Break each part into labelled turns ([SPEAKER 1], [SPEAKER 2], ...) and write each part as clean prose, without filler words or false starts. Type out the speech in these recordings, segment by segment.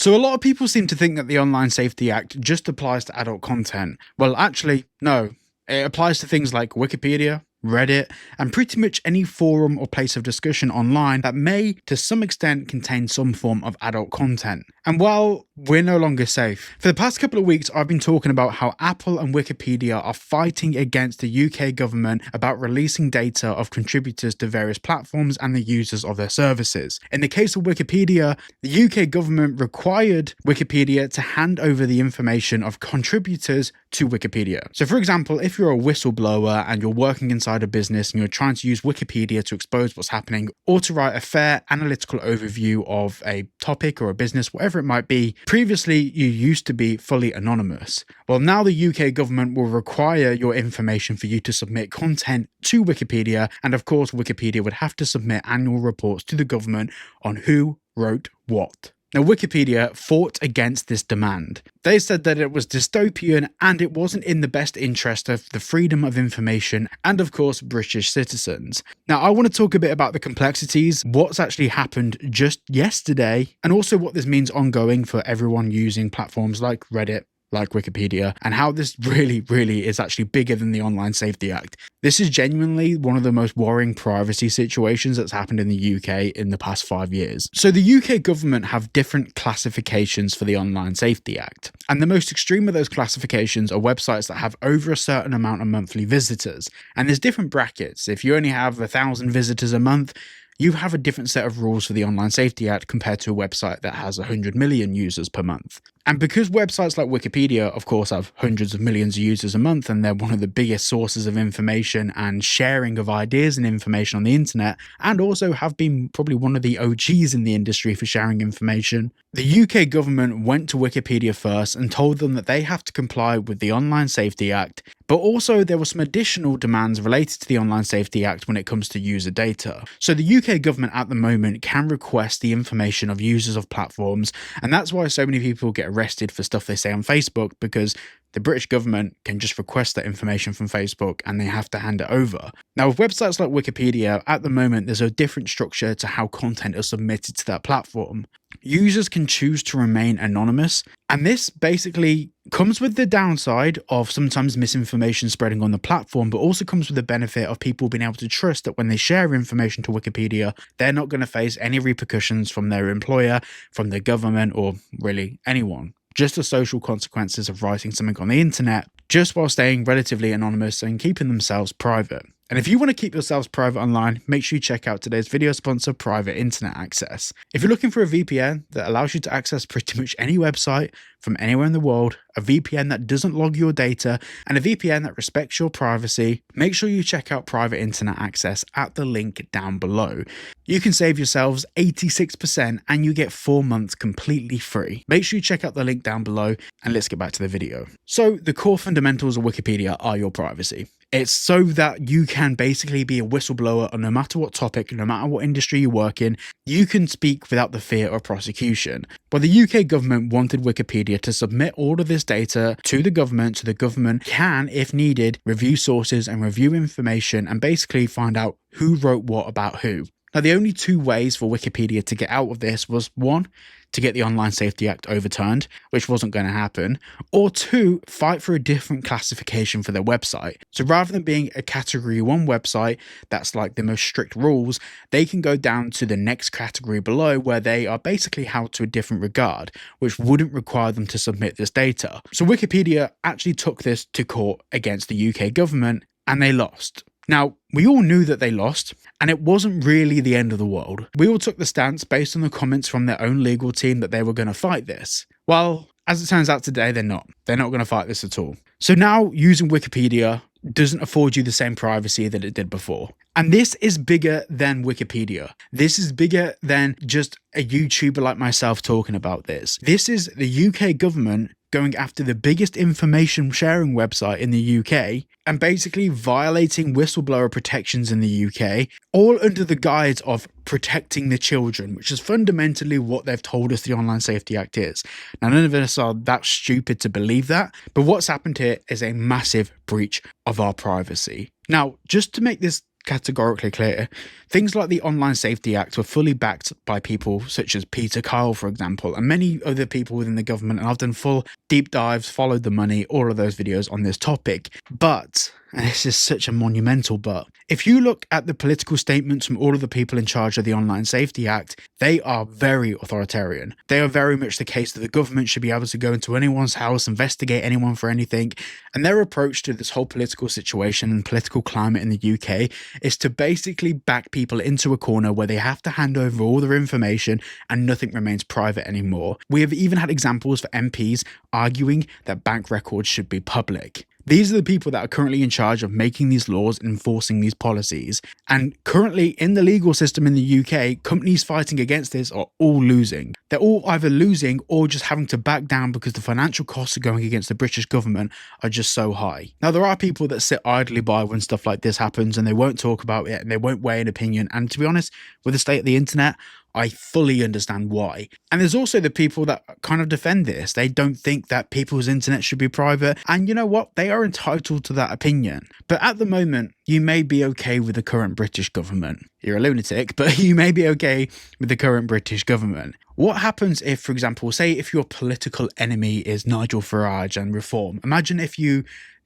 [SPEAKER 1] So a lot of people seem to think that the Online Safety Act just applies to adult content. Well, actually, no. It applies to things like Wikipedia, Reddit, and pretty much any forum or place of discussion online that may, to some extent, contain some form of adult content. And while we're no longer safe, for the past couple of weeks, I've been talking about how Apple and Wikipedia are fighting against the UK government about releasing data of contributors to various platforms and the users of their services. In the case of Wikipedia, the UK government required Wikipedia to hand over the information of contributors to Wikipedia. So for example, if you're a whistleblower and you're working inside a business and you're trying to use Wikipedia to expose what's happening or to write a fair analytical overview of a topic or a business, whatever it might be, previously you used to be fully anonymous. Well, now the UK government will require your information for you to submit content to Wikipedia, and of course Wikipedia would have to submit annual reports to the government on who wrote what. Now, Wikipedia fought against this demand. They said that it was dystopian and it wasn't in the best interest of the freedom of information and, of course, British citizens. Now, I want to talk a bit about the complexities, what's actually happened just yesterday, and also what this means ongoing for everyone using platforms like Reddit, like Wikipedia, and how this really is actually bigger than the Online Safety Act. This is genuinely one of the most worrying privacy situations that's happened in the UK in the past 5 years. So the UK government have different classifications for the Online Safety Act, and the most extreme of those classifications are websites that have over a certain amount of monthly visitors. And there's different brackets. If you only have 1,000 visitors a month, you have a different set of rules for the Online Safety Act compared to a website that has 100 million users per month. And because websites like Wikipedia, of course, have hundreds of millions of users a month, and they're one of the biggest sources of information and sharing of ideas and information on the internet, and also have been probably one of the OGs in the industry for sharing information, the UK government went to Wikipedia first and told them that they have to comply with the Online Safety Act, but also there were some additional demands related to the Online Safety Act when it comes to user data. So the UK government at the moment can request the information of users of platforms, and that's why so many people get arrested for stuff they say on Facebook, because the British government can just request that information from Facebook and they have to hand it over. Now, with websites like Wikipedia, at the moment, there's a different structure to how content is submitted to that platform. Users can choose to remain anonymous, and this basically comes with the downside of sometimes misinformation spreading on the platform, but also comes with the benefit of people being able to trust that when they share information to Wikipedia, they're not going to face any repercussions from their employer, from the government, or really anyone. Just the social consequences of writing something on the internet, just while staying relatively anonymous and keeping themselves private. And if you want to keep yourselves private online, make sure you check out today's video sponsor, Private Internet Access. If you're looking for a VPN that allows you to access pretty much any website from anywhere in the world, a VPN that doesn't log your data, and a VPN that respects your privacy, make sure you check out Private Internet Access at the link down below. You can save yourselves 86% and you get 4 months completely free. Make sure you check out the link down below, and let's get back to the video. So the core fundamentals of Wikipedia are your privacy. It's so that you can basically be a whistleblower on no matter what topic, no matter what industry you work in, you can speak without the fear of prosecution. But the UK government wanted Wikipedia to submit all of this data to the government so the government can, if needed, review sources and review information and basically find out who wrote what about who. Now, the only two ways for Wikipedia to get out of this was, one, to get the Online Safety Act overturned, which wasn't going to happen, or two, fight for a different classification for their website. So rather than being a category 1 website that's like the most strict rules, they can go down to the next category below where they are basically held to a different regard, which wouldn't require them to submit this data. So Wikipedia actually took this to court against the UK government and they lost. Now, we all knew that they lost, and it wasn't really the end of the world. We all took the stance based on the comments from their own legal team that they were going to fight this. Well, as it turns out today, they're not. They're not going to fight this at all. So now using Wikipedia doesn't afford you the same privacy that it did before. And this is bigger than Wikipedia. This is bigger than just a YouTuber like myself talking about this. This is the UK government going after the biggest information sharing website in the UK and basically violating whistleblower protections in the UK, all under the guise of protecting the children, which is fundamentally what they've told us the Online Safety Act is. Now, none of us are that stupid to believe that, but what's happened here is a massive breach of our privacy. Now, just to make this categorically clear. Things like the Online Safety Act were fully backed by people such as Peter Kyle, for example, and many other people within the government, and I've done full deep dives, followed the money, all of those videos on this topic. But, and this is such a monumental but, if you look at the political statements from all of the people in charge of the Online Safety Act, they are very authoritarian. They are very much the case that the government should be able to go into anyone's house, investigate anyone for anything, and their approach to this whole political situation and political climate in the UK is to basically back people into a corner where they have to hand over all their information and nothing remains private anymore. We have even had examples for MPs arguing that bank records should be public. These are the people that are currently in charge of making these laws and enforcing these policies. And currently in the legal system in the UK, companies fighting against this are all losing. They're all either losing or just having to back down because the financial costs of going against the British government are just so high. Now, there are people that sit idly by when stuff like this happens and they won't talk about it and they won't weigh an opinion. And to be honest, with the state of the internet, I fully understand why. And there's also the people that kind of defend this. They don't think that people's internet should be private. And you know what? They are entitled to that opinion. But at the moment, you may be okay with the current British government. You're a lunatic, but you may be okay with the current British government. What happens if, for example, say if your political enemy is Nigel Farage and Reform? Imagine if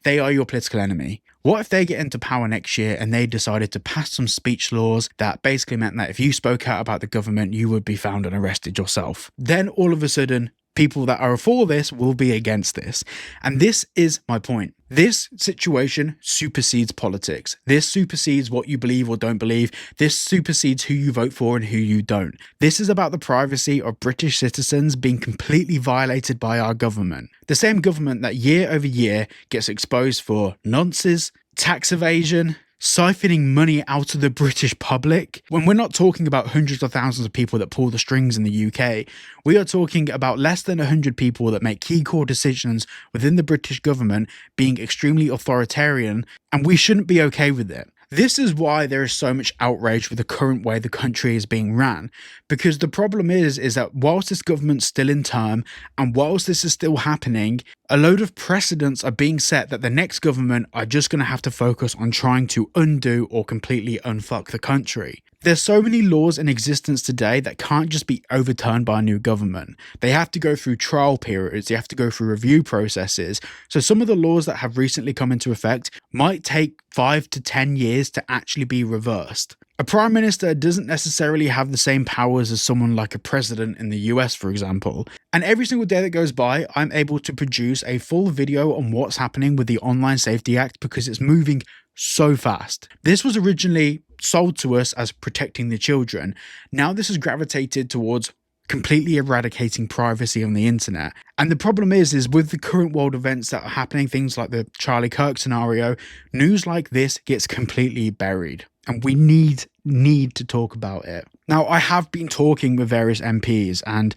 [SPEAKER 1] they are your political enemy. What if they get into power next year and they decided to pass some speech laws that basically meant that if you spoke out about the government, you would be found and arrested yourself? Then all of a sudden, people that are for this will be against this. And this is my point. This situation supersedes politics. This supersedes what you believe or don't believe. This supersedes who you vote for and who you don't. This is about the privacy of British citizens being completely violated by our government. The same government that year over year gets exposed for nonces, tax evasion, siphoning money out of the British public. When we're not talking about hundreds of thousands of people that pull the strings in the UK, we are talking about less than 100 people that make key core decisions within the British government being extremely authoritarian, and we shouldn't be okay with it. This is why there is so much outrage with the current way the country is being ran, because the problem is that whilst this government's still in term and whilst this is still happening, a load of precedents are being set that the next government are just going to have to focus on trying to undo or completely unfuck the country. There's so many laws in existence today that can't just be overturned by a new government. They have to go through trial periods, they have to go through review processes. So some of the laws that have recently come into effect might take 5 to 10 years to actually be reversed. A prime minister doesn't necessarily have the same powers as someone like a president in the US, for example. And every single day that goes by, I'm able to produce a full video on what's happening with the Online Safety Act because it's moving so fast. This was originally sold to us as protecting the children. Now this has gravitated towards completely eradicating privacy on the internet. And the problem is with the current world events that are happening, things like the Charlie Kirk scenario, news like this gets completely buried. And we need to talk about it. Now, I have been talking with various MPs, and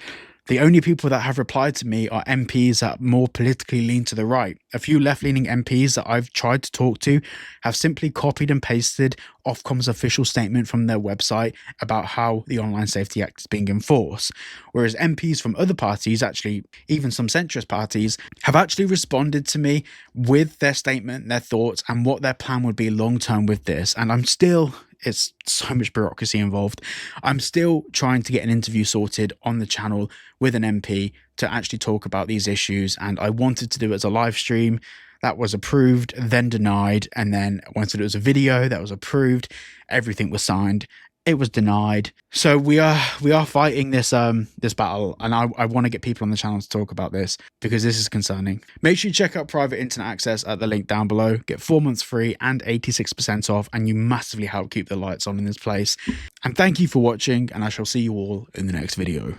[SPEAKER 1] the only people that have replied to me are MPs that more politically lean to the right. A few left-leaning MPs that I've tried to talk to have simply copied and pasted Ofcom's official statement from their website about how the Online Safety Act is being enforced. Whereas MPs from other parties, actually even some centrist parties, have actually responded to me with their statement, their thoughts, and what their plan would be long-term with this. And it's so much bureaucracy involved. I'm still trying to get an interview sorted on the channel with an MP to actually talk about these issues. And I wanted to do it as a live stream. That was approved, then denied. And then once it was a video, that was approved. Everything was signed. It was denied. So we are fighting this battle, and I want to get people on the channel to talk about this because this is concerning. Make sure you check out private internet access at the link down below. Get 4 months free and 86% off, and you massively help keep the lights on in this place. And thank you for watching, and I shall see you all in the next video.